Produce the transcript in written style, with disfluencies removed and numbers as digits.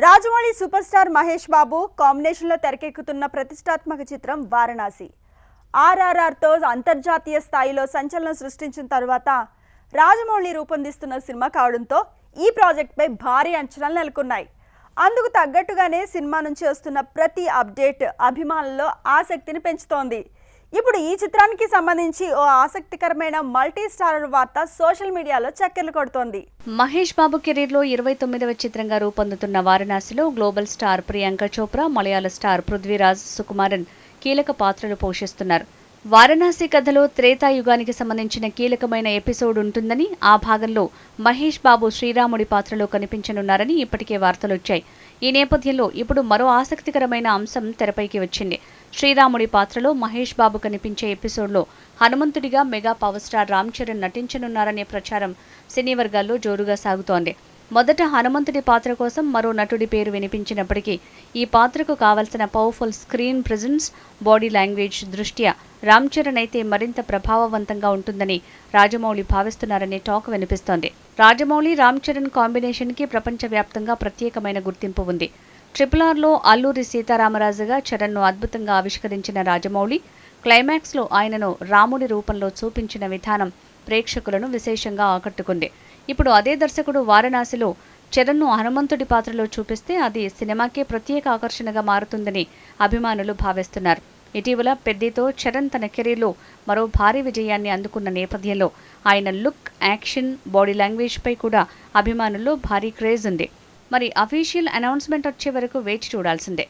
Rajamouli super star Mahesh Babu కాంబినేషన్లో తెరకెక్కుతున్న ప్రతిష్టాత్మక చిత్రం వారణాసి. ఆర్ఆర్ఆర్తో అంతర్జాతీయ స్థాయిలో సంచలనం సృష్టించిన తర్వాత రాజమౌళి రూపొందిస్తున్న సినిమా కావడంతో ఈ ప్రాజెక్ట్పై భారీ అంచనాలు నెలకొన్నాయి. అందుకు తగ్గట్టుగానే సినిమా నుంచి వస్తున్న ప్రతి అప్డేట్ అభిమానుల్లో ఆసక్తిని పెంచుతోంది. ఇప్పుడు ఈ చిత్రానికి సంబంధించి ఓ ఆసక్తికరమైన మల్టీ స్టారర్ వార్త సోషల్ మీడియాలో చక్కర్లు కొడుతోంది. మహేష్ బాబు కెరీర్లో 29వ చిత్రంగా రూపొందుతున్న వారణాసిలో గ్లోబల్ స్టార్ ప్రియాంక చోప్రా, మలయాళ స్టార్ పృథ్వీరాజ్ సుకుమారన్ కీలక పాత్రలు పోషిస్తున్నారు. వారణాసి కథలో త్రేతాయుగానికి సంబంధించిన కీలకమైన ఎపిసోడ్ ఉంటుందని, ఆ భాగంలో మహేష్ బాబు శ్రీరాముడి పాత్రలో కనిపించనున్నారని ఇప్పటికే వార్తలొచ్చాయి. ఈ నేపథ్యంలో ఇప్పుడు మరో ఆసక్తికరమైన అంశం తెరపైకి వచ్చింది. శ్రీరాముడి పాత్రలో మహేష్ బాబు కనిపించే ఎపిసోడ్లో హనుమంతుడిగా mega power star Ram Charan నటించనున్నారనే ప్రచారం సినీ వర్గాల్లో జోరుగా సాగుతోంది. మొదట హనుమంతుడి పాత్ర కోసం మరో నటుడి పేరు వినిపించినప్పటికీ ఈ పాత్రకు కావలసిన powerful screen presence, body language దృష్ట్యా రామ్ చరణ్ అయితే మరింత ప్రభావవంతంగా ఉంటుందని రాజమౌళి భావిస్తున్నారనే టాక్ వినిపిస్తోంది. రాజమౌళి రామ్ చరణ్ కాంబినేషన్కి ప్రపంచవ్యాప్తంగా ప్రత్యేకమైన గుర్తింపు ఉంది. RRRలో అల్లూరి సీతారామరాజుగా చరణ్ను అద్భుతంగా ఆవిష్కరించిన రాజమౌళి క్లైమాక్స్లో ఆయనను రాముడి రూపంలో చూపించిన విధానం ప్రేక్షకులను విశేషంగా ఆకట్టుకుంది. ఇప్పుడు అదే దర్శకుడు వారణాసిలో చరణ్ను హనుమంతుడి పాత్రలో చూపిస్తే అది సినిమాకే ప్రత్యేక ఆకర్షణగా మారుతుందని అభిమానులు భావిస్తున్నారు. ఇటీవల పెద్దితో చరణ్ తన కెరీర్లో మరో భారీ విజయాన్ని అందుకున్న నేపథ్యంలో ఆయన లుక్, యాక్షన్, బాడీ లాంగ్వేజ్పై కూడా అభిమానుల్లో భారీ క్రేజ్ ఉంది. మరి అఫీషియల్ అనౌన్స్మెంట్ వచ్చే వరకు వేచి చూడాల్సిందే.